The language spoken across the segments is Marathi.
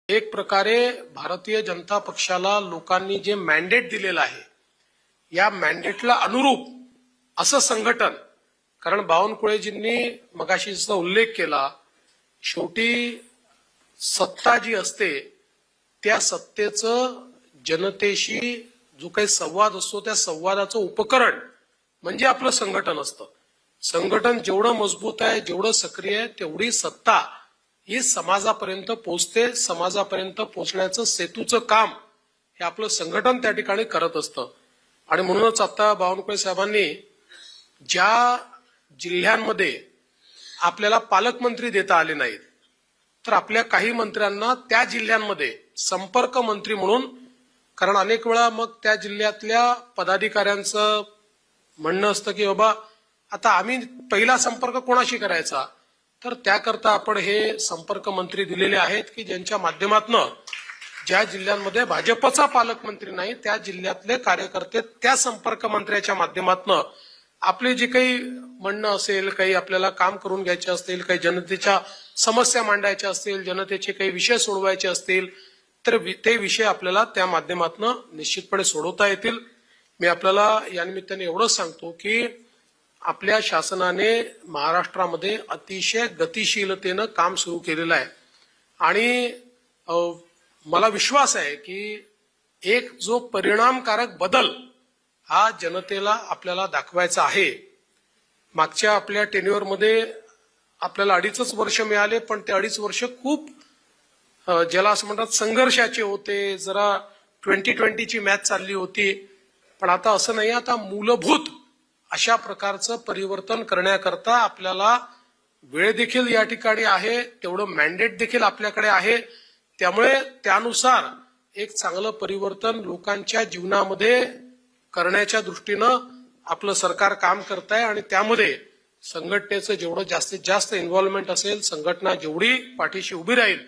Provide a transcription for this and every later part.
एक प्रकारे भारतीय जनता पक्षाला लोकांनी जे मॅन्डेट दिलेलं आहे या मॅन्डेटला अनुरूप असं संघटन, कारण बावनकुळेजींनी मगाशी जसा उल्लेख केला, शेवटी सत्ता जी असते त्या सत्तेचं जनतेशी जो काही संवाद असतो त्या संवादाचं उपकरण म्हणजे आपलं संघटन असतं. संघटन जेवढं मजबूत आहे, जेवढं सक्रिय आहे, तेवढी सत्ता ही समाजापर्यंत पोहोचते. समाजापर्यंत पोहोचण्याचं सेतूचं काम हे आपलं संघटन त्या ठिकाणी करत असतं. आणि म्हणूनच आता बावनकुळे साहेबांनी ज्या जिल्ह्यांमध्ये आपल्याला पालकमंत्री देता आले नाहीत, तर आपल्या काही मंत्र्यांना त्या जिल्ह्यांमध्ये संपर्क मंत्री म्हणून, कारण अनेक वेळा मग त्या जिल्ह्यातल्या पदाधिकाऱ्यांचं म्हणणं असतं की बाबा आता आम्ही पहिला संपर्क कोणाशी करायचा, तर त्याकरता आपण हे संपर्क मंत्री दिलेले आहेत की ज्यांच्या माध्यमातून ज्या जिल्ह्यांमध्ये भाजपचा पालकमंत्री नाही त्या जिल्ह्यातले कार्यकर्ते त्या संपर्क मंत्र्याच्या माध्यमातून आपले जे काही म्हणणं असेल, काही आपल्याला काम करून घ्यायचे असतील, काही जनतेच्या समस्या मांडायच्या असतील, जनतेचे काही विषय सोडवायचे असतील, तर ते विषय आपल्याला त्या माध्यमातून निश्चितपणे सोडवता येतील. मी आपल्याला या निमित्ताने एवढंच सांगतो की आपल्या शासनाने महाराष्ट्रामध्ये अतिशय गतिशीलतेनं काम सुरू केलेलं आहे आणि मला विश्वास आहे की एक जो परिणामकारक बदल हा जनतेला आपल्याला दाखवायचा आहे. मागच्या आपल्या टेन्युअरमध्ये आपल्याला 2.5 वर्ष मिळाले, पण ते 2.5 वर्ष खूप ज्याला असं म्हणतात संघर्षाचे होते. जरा 2020ची मॅच चालली होती, पण आता असं नाही. आता मूलभूत अशा प्रकारचं परिवर्तन करण्याकरता आपल्याला वेळ देखील या ठिकाणी आहे, तेवढं मॅन्डेट देखील आपल्याकडे आहे. त्यामुळे त्यानुसार एक चांगलं परिवर्तन लोकांच्या जीवनामध्ये करण्याच्या दृष्टीनं आपलं सरकार काम करत आहे आणि त्यामध्ये संघटनेचं जेवढं जास्तीत जास्त इन्व्हॉल्वमेंट असेल, संघटना जेवढी पाठीशी उभी राहील,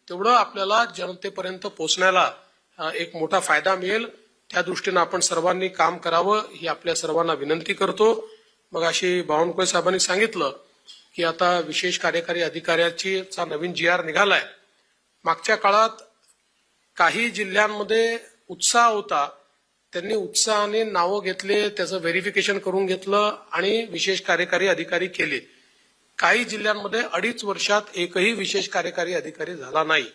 तेवढं आपल्याला जनतेपर्यंत पोहोचण्याला एक मोठा फायदा मिळेल. त्या दृष्टीनं आपण सर्वांनी काम करावं ही आपल्या सर्वांना विनंती करतो. मग अशी बावनकुळे साहेबांनी सांगितलं की आता विशेष कार्यकारी अधिकाऱ्याचा नवीन GR निघालाय. मागच्या काळात काही जिल्ह्यांमध्ये उत्साह होता, त्यांनी उत्साहाने नावं घेतले, त्याचं व्हेरिफिकेशन करून घेतलं आणि विशेष कार्यकारी अधिकारी केले. काही जिल्ह्यांमध्ये 2.5 वर्षात एकही विशेष कार्यकारी अधिकारी झाला नाही.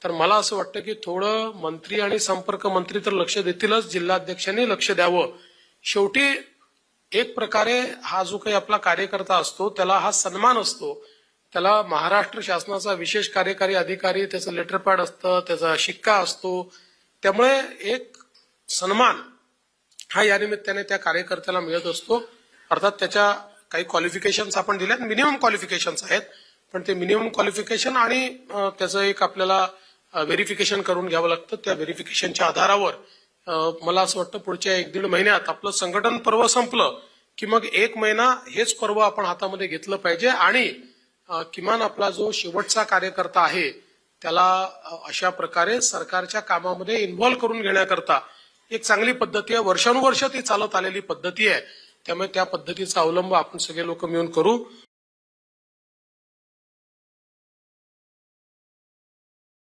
तर मला असं वाटतं की थोडं मंत्री आणि संपर्क मंत्री तर लक्ष देतीलच, जिल्हाध्यक्षांनी लक्ष द्यावं. शेवटी एक प्रकारे हा जो काही आपला कार्यकर्ता असतो त्याला हा सन्मान असतो. त्याला महाराष्ट्र शासनाचा विशेष कार्यकारी अधिकारी त्याचं लेटर पॅड असतं, त्याचा शिक्का असतो. त्यामुळे एक सन्मान हा या निमित्ताने त्या कार्यकर्त्याला मिळत असतो. अर्थात त्याच्या काही क्वालिफिकेशन्स आपण दिल्यात, मिनिमम क्वालिफिकेशन्स आहेत, पण ते मिनिमम क्वालिफिकेशन आणि त्याचं एक आपल्याला व्हेरिफिकेशन करून घ्यावं लागतं. त्या व्हेरिफिकेशनच्या आधारावर मला असं वाटतं पुढच्या 1-1.5 महिन्यात आपलं संघटन पर्व संपलं की मग 1 महिना हेच पर्व आपण हातामध्ये घेतलं पाहिजे आणि किमान आपला जो शेवटचा कार्यकर्ता आहे त्याला अशा प्रकारे सरकारच्या कामामध्ये इन्व्हॉल्व करून घेण्याकरता एक चांगली पद्धती आहे. वर्षानुवर्ष ती चालत आलेली पद्धती आहे. त्यामुळे त्या पद्धतीचा अवलंब आपण सगळे लोक मिळून करू.